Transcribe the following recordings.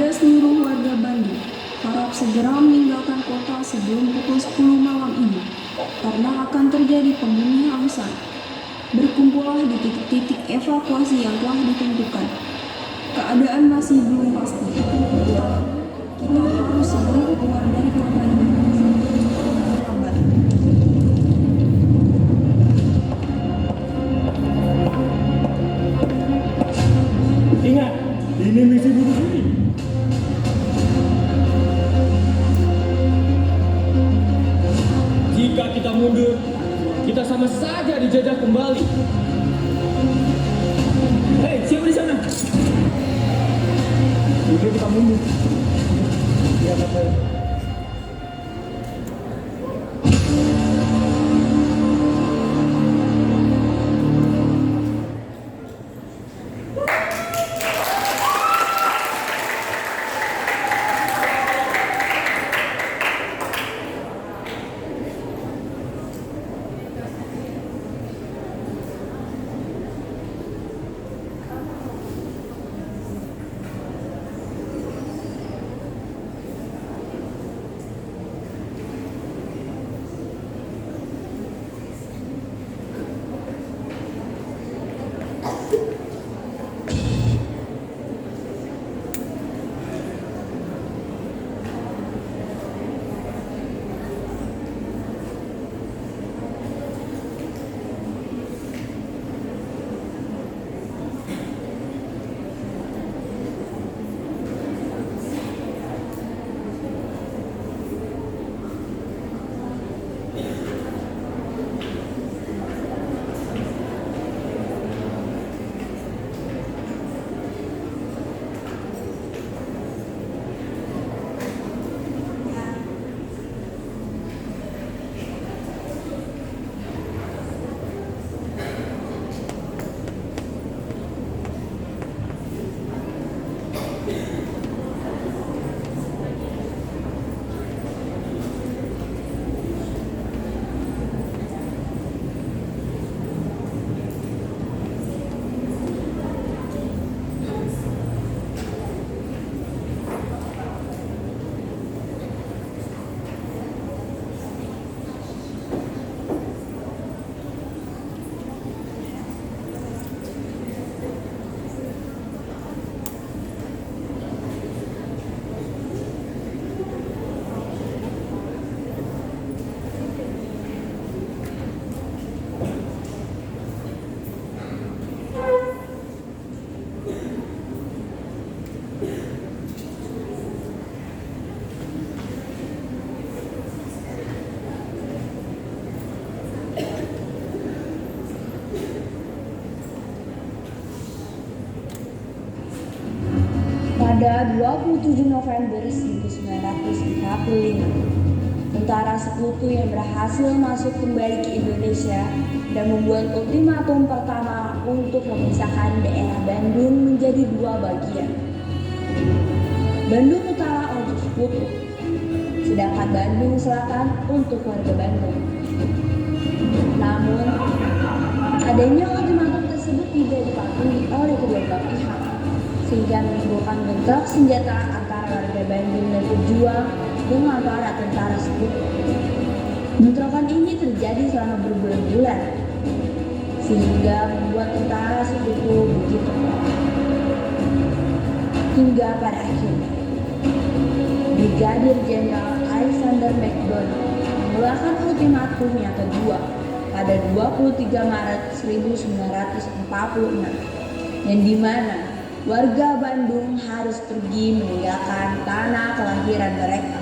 Kepada seluruh warga Bandung, harap segera meninggalkan kota sebelum pukul 10 malam ini, karena akan terjadi pembunuhan besar. Berkumpullah di titik-titik evakuasi yang telah ditentukan. Keadaan masih belum pasti, kita harus segera keluar dari kota ini. Lambat. Ingat, ini misi bunuh diri. Jika kita mundur, kita sama saja dijajah kembali. Hei, siapa di sana? Jika kita mundur, ya kata. Pada 27 November 1945, tentara sekutu yang berhasil masuk kembali ke Indonesia dan membuat ultimatum pertama untuk memisahkan daerah Bandung menjadi dua bagian. Bandung Utara untuk sekutu, sedangkan Bandung Selatan untuk warga Bandung. Namun, adanya ultimatum tersebut tidak dipatuhi oleh kedua belah pihak, sehingga menimbulkan bentrok senjata antara warga Bandung dan pejuang dengan para tentara sekutu. Bentrokan ini terjadi selama berbulan-bulan, sehingga membuat tentara sekutu begitu kuat. Hingga pada akhirnya, Brigadir Jenderal Alexander McDonald mengeluarkan ultimatum yang kedua pada 23 Maret 1946, yang dimana warga Bandung harus pergi meninggalkan tanah kelahiran mereka.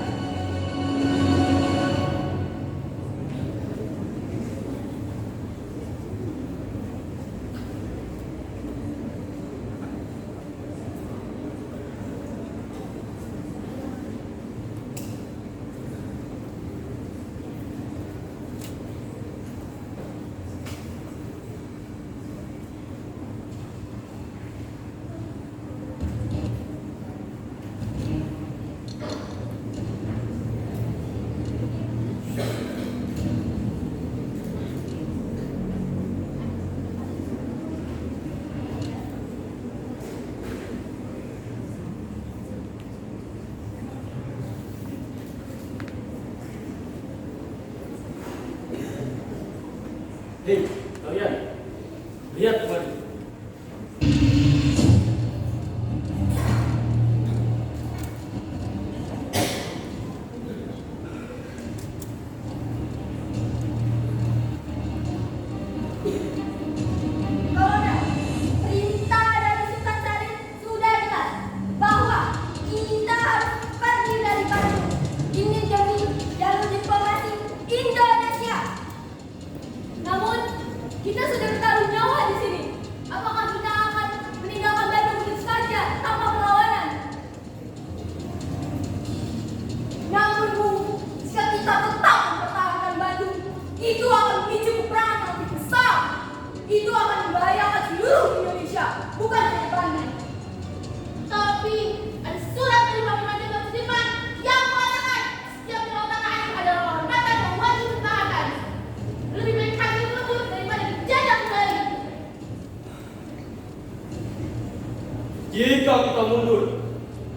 Jika kita mundur,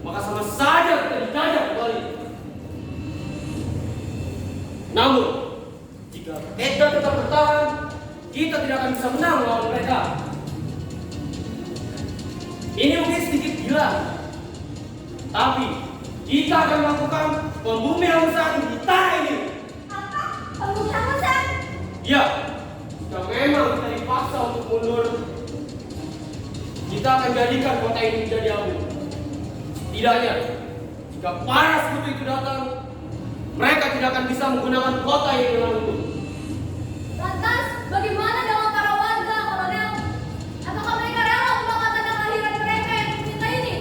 maka sama saja kita dijajah kembali. Namun, jika kita tetap bertahan, kita tidak akan bisa menang melawan mereka. Ini mungkin sedikit gila, tapi kita akan melakukan pembumian di tanah ini. Apa? Pembumian? Ya, jika memang kita dipaksa untuk mundur, kita akan jadikan kota ini menjadi abu. Setidaknya, jika para sekutu itu datang, mereka tidak akan bisa menggunakan kota ini dengan utuh. Lantas, bagaimana dengan para warga, Kolonel? Apakah mereka rela membakar tanah kelahiran mereka yang tercinta ini?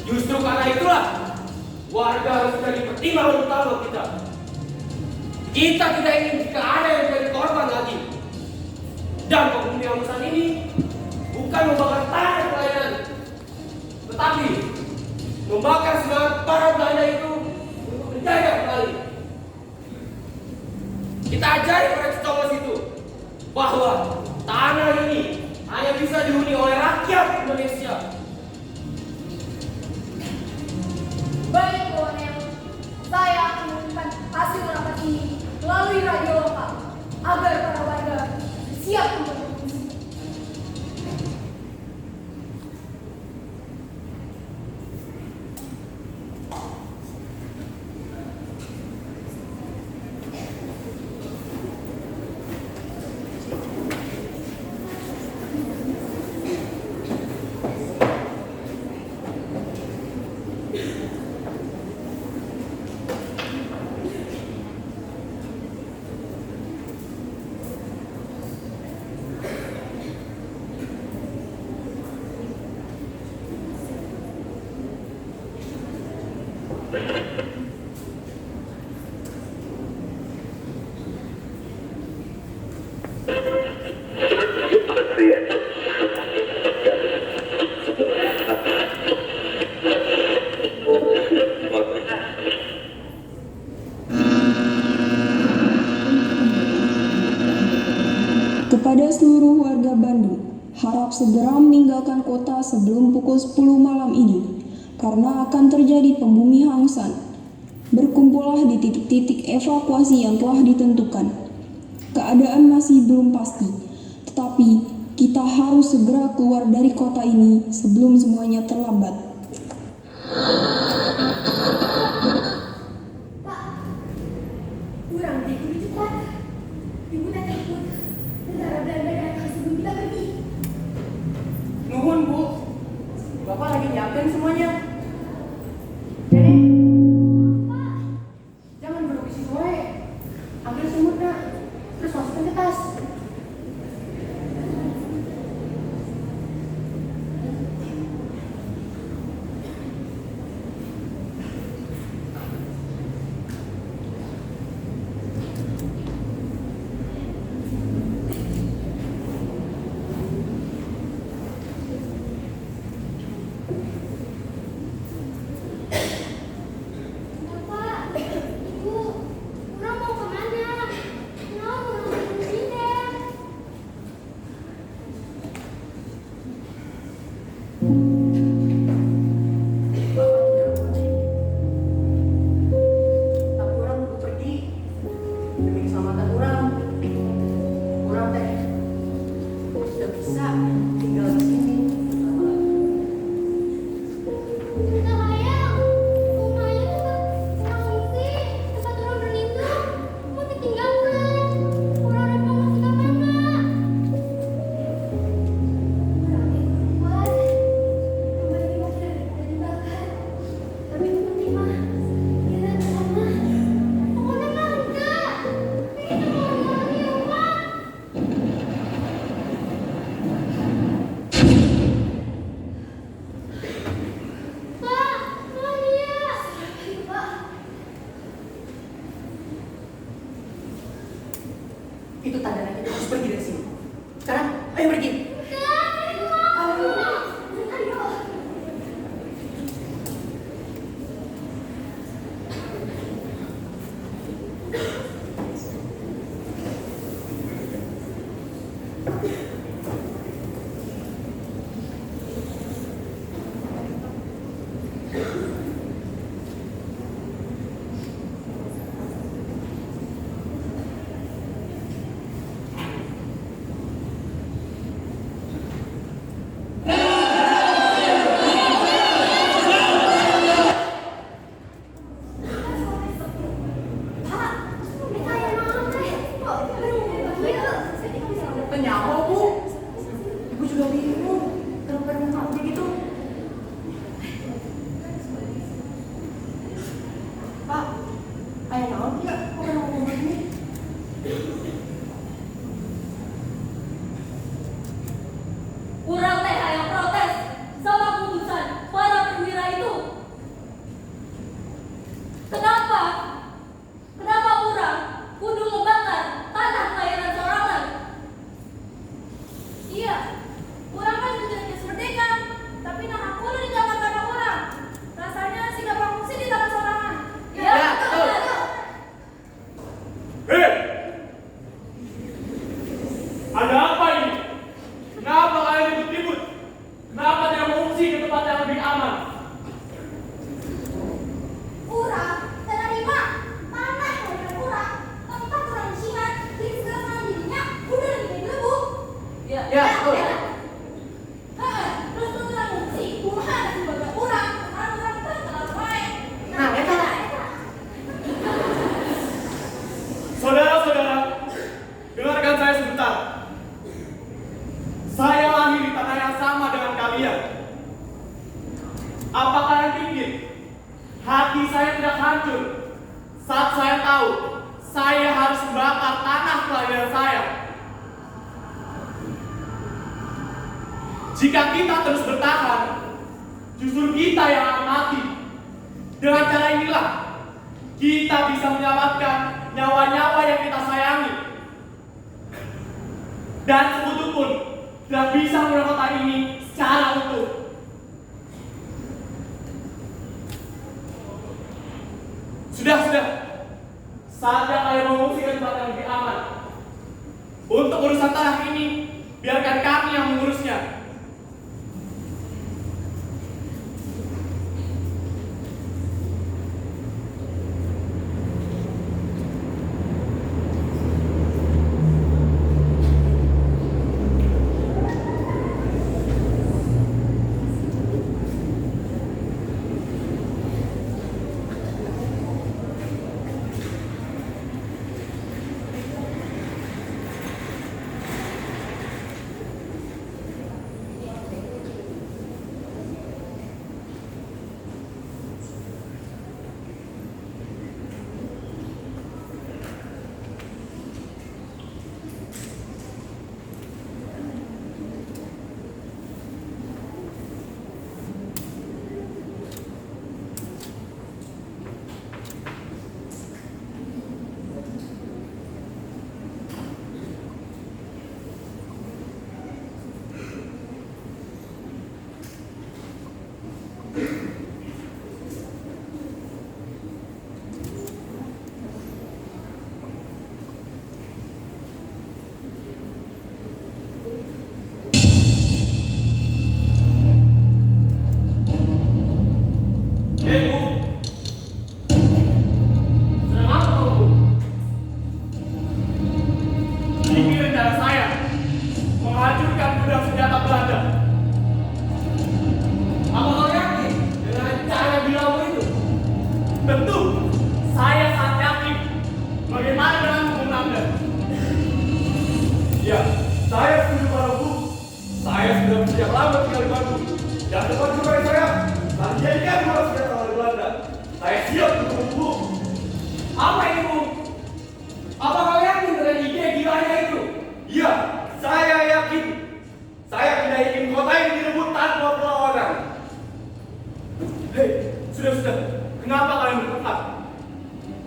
Justru karena itulah, warga harus menjadi pertimbangan utama kita. Kita tidak ingin jika ada yang menjadi korban lagi. Dan pembumian besar ini bukan membakar tanah kelahiran, tetapi membakar semangat para Belanda itu untuk menjajah kembali. Kita ajari para Thomas itu bahwa tanah ini hanya bisa dihuni oleh rakyat Indonesia. Baik, Kolonel. Saya akan mengumumkan hasil rapat ini melalui radio lokal agar para warga siap untuk mengungsi. Kepada seluruh warga Bandung, harap segera meninggalkan kota sebelum pukul 10 malam ini, karena akan terjadi pembumihan hangsan. Berkumpullah di titik-titik evakuasi yang telah ditentukan. Keadaan masih belum pasti, tetapi kita harus segera keluar dari kota ini sebelum semuanya terlambat. Pak, kurang deh ini cepat. Ibu tak takut. Tentara Belanda datang sebelum kita pergi. Nuhun, Bu. Bapak lagi nyiapin semuanya. Nenek, Jangan duduk di situ, ambil semutnya, terus masukin ke tas. Ya, betul. Terus tuh kamu si kumaha sebagai orang kenal main. Nah, eta. Saudara-saudara, dengarkan saya sebentar. Saya lahir di tanah yang sama dengan kalian. Apa kalian pikir hati saya tidak hancur saat saya tahu saya harus membakar tanah kelahiran saya? Jika kita terus bertahan, justru kita yang akan mati. Dengan cara inilah kita bisa menyelamatkan nyawa-nyawa yang kita sayangi. Dan sekutu pun tidak bisa menemukan kota ini secara utuh. Sudah. Saatnya kalian mengungsi ke tempat yang lebih aman. Untuk urusan tanah ini, biarkan kami yang mengurusnya.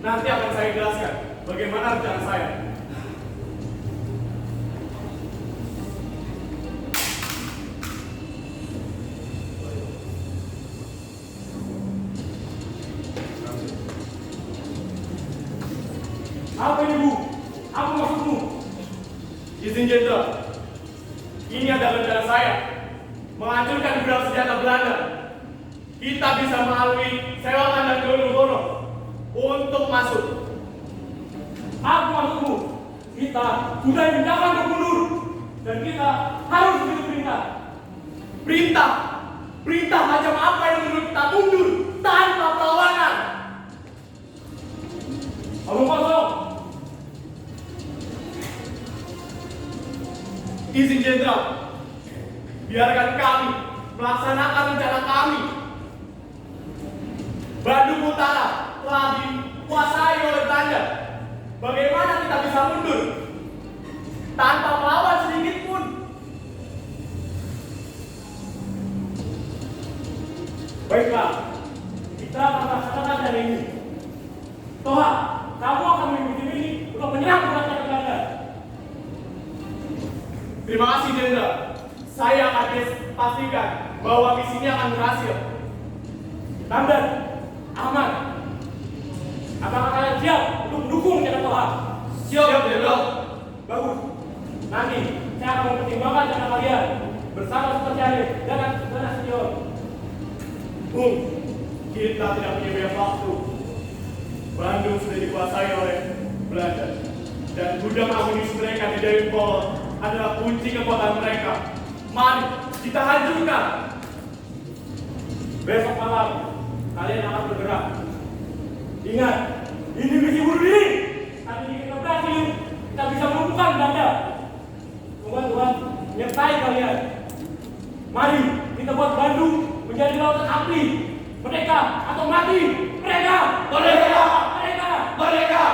Nanti akan saya jelaskan bagaimana rencana saya. Apa ini, Bu? Apa maksudmu? Izin Jenderal, ini adalah rencana saya menghancurkan gudang senjata Belanda. Kita bisa melalui Sewangan dan Diponegoro untuk masuk. Apa maksudmu? Kita sudah dimintakan untuk mundur dan kita harus begitu perintah. Perintah macam apa yang menurut kita mundur tanpa perlawanan? Omong kosong. Izin Jenderal, biarkan kami melaksanakan rencana kami. Bandung Utara telah dikuasai oleh Belanda. Bagaimana kita bisa mundur tanpa melawan sedikit pun? Baiklah, kita akan melaksanakan hari ini. Toha, kamu akan mengikuti ini untuk menyerang pemberontak Belanda. Terima kasih, Jenderal. Saya akan pastikan bahwa misinya akan berhasil. Tamdan, Ahmad, apakah kalian siap untuk mendukung rencana Toha? Siap, Jenderal. Bagus. Nanti saya akan mempertimbangkan rencana kalian bersama seperti Arif dan Senior. Bung, kita tidak punya banyak waktu. Bandung sudah dikuasai oleh Belanda dan gudang amunisi mereka di Dayeuhkolot adalah kunci kekuatan mereka. Mari kita hancurkan. Besok malam kalian akan bergerak. Ingat, ini misi bunuh diri. Tapi jika kita berhasil, kita bisa melumpuhkan Belanda. Tuhan, menyertai kalian. Mari kita buat Bandung menjadi lautan api. Merdeka atau mati. Merdeka! Merdeka! Merdeka! Merdeka!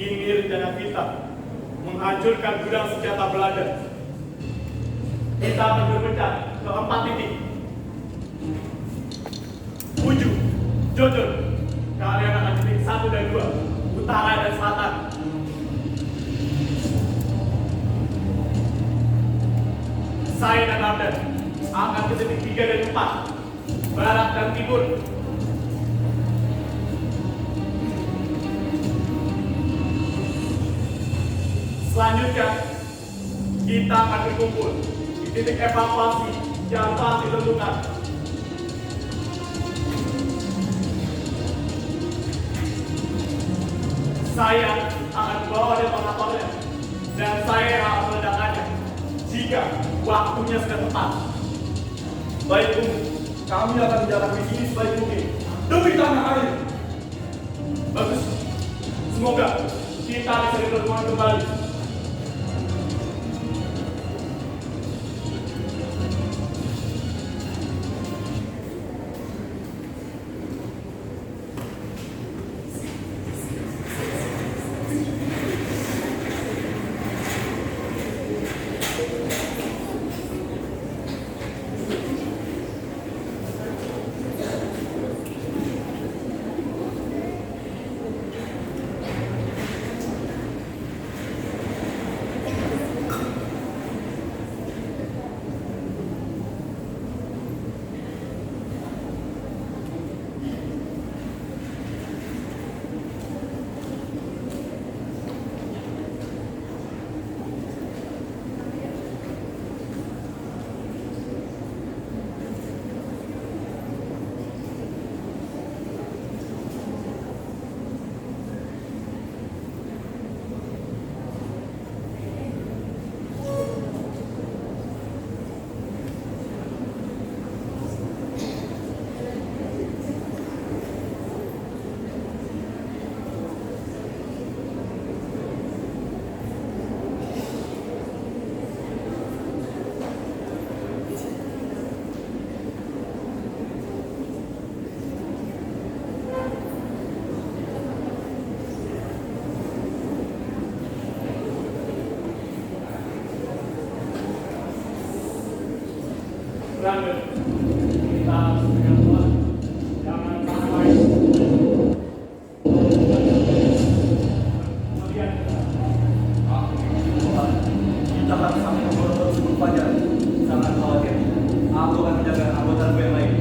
Ini rencana kita menghancurkan gudang senjata Belanda. Kita akan berpecah ke 4 titik. Ujung, Jojon, kalian akan titik 1 dan 2, utara dan selatan. Saya dan Arden akan ke titik 3 dan 4, barat dan timur. Selanjutnya, kita akan berkumpul di titik evakuasi yang telah ditentukan. Saya akan bawa detonatornya dan saya yang akan meledakannya jika waktunya sudah tepat. Baik, Bung. Kami akan menjalankan misi ini sebaik mungkin demi tanah air. Bagus. Semoga kita bisa dipertemukan kembali. Pelanggan, kita harus dengan Tuhan. Jangan sampai kalian Kita akan sampai ke Borobudur sebelum fajar. Jangan khawatir. Aku akan menjaga anggota yang lain.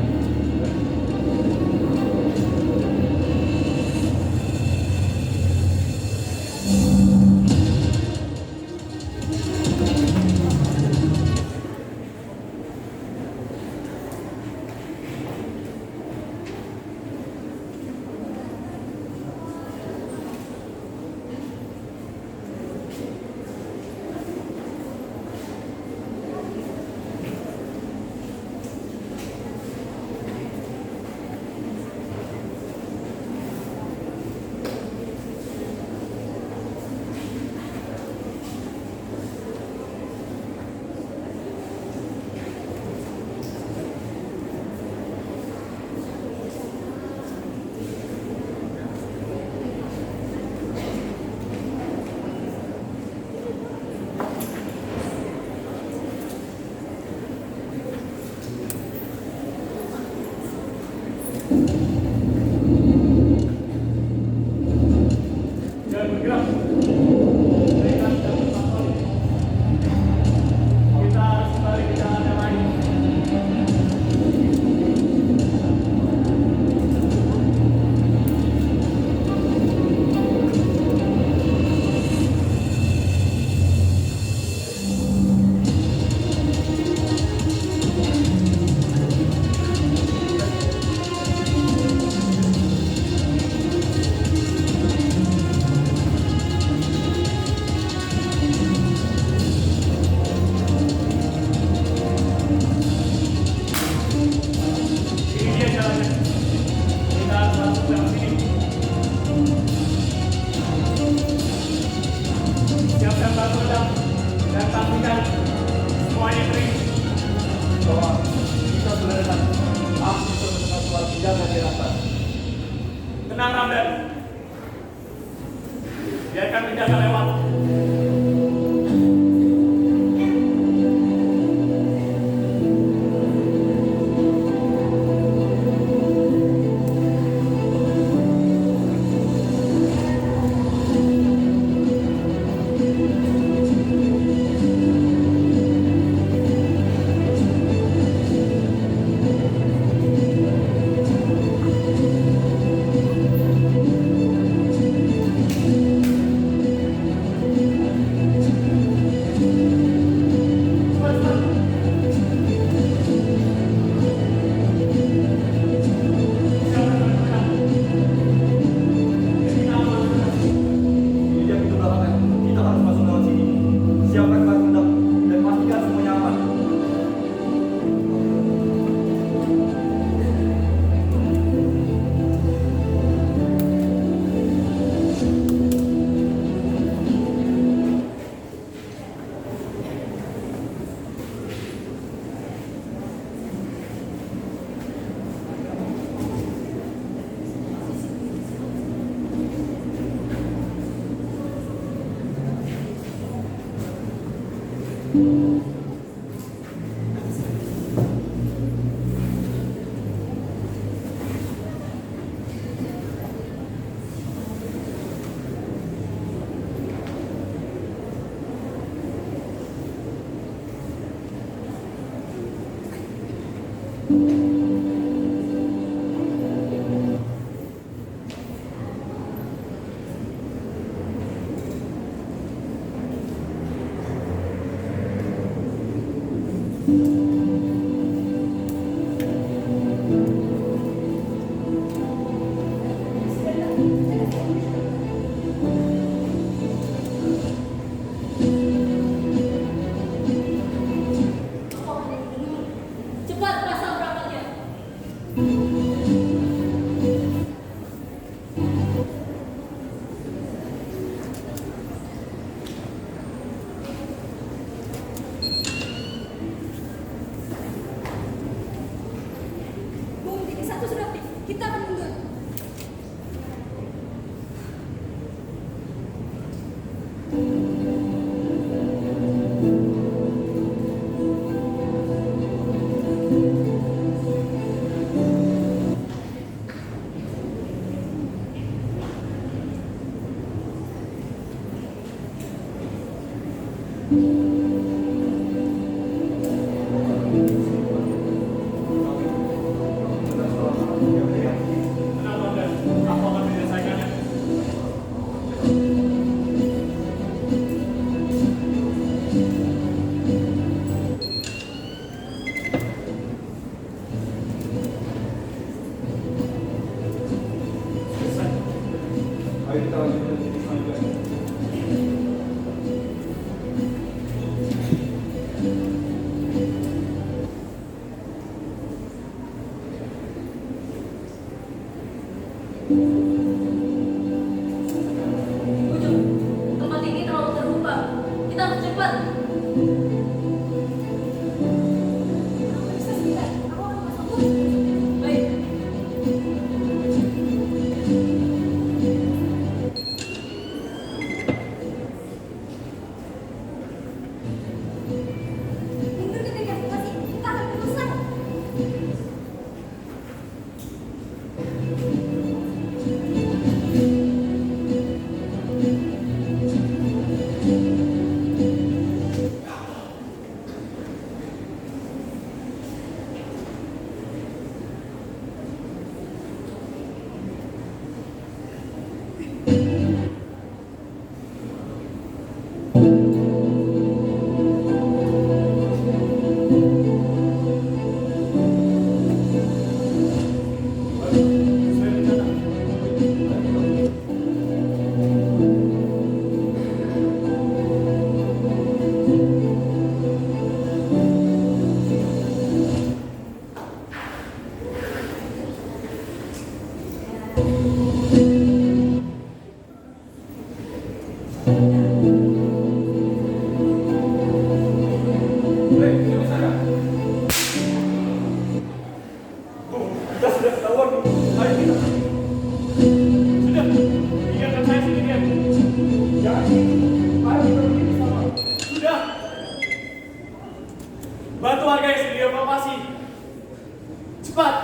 Cepat pasang perangkatnya. Bung, titik satu sudah. Kita akan mundur. Tenang, Komandan. Aku akan menyelesaikannya. Selesai. Ayo kita lanjutkan titik selanjutnya. Ujung, tempat ini terlalu terbuka. Kita harus cepat. Bisa sebentar. Aku akan masuk dulu. Baik. Mundur ke titik evakuasi. Kita akan berusaha. Saya rencana. Hei, siapa sana? Oh, kita sudah ketahuan. Ayo kita. Sudah, biarkan saya sendirian. Jangan gitu. Ayo kita begini sama. Sudah. Bantu warga yang sedang dievakuasi. Cepat.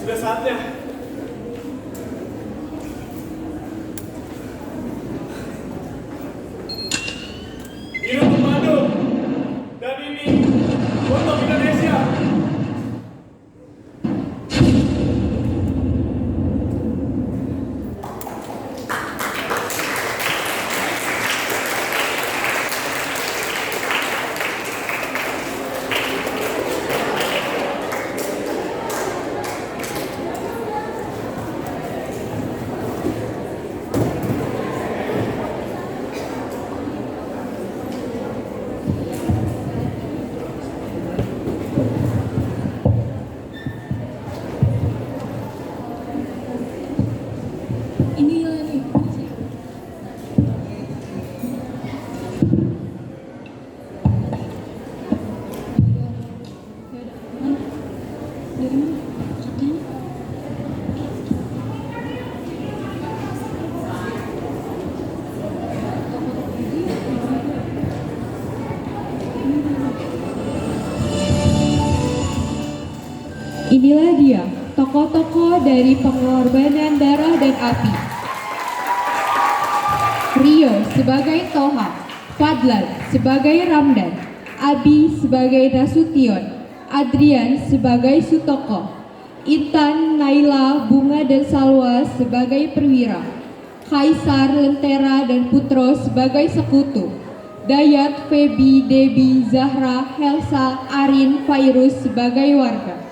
Sudah saatnya. Ini untuk Bandung. Dan ini untuk Indonesia. Inilah dia, tokoh-tokoh dari pengorbanan darah dan api. Rio sebagai Toha, Fadlan sebagai Ramdan, Abi sebagai Nasution, Adrian sebagai Sutoko, Intan, Naila, Bunga dan Salwa sebagai Perwira, Kaisar, Lentera dan Putro sebagai Sekutu, Dayat, Feby, Debi, Zahra, Helsa, Arin, Fairuz sebagai warga.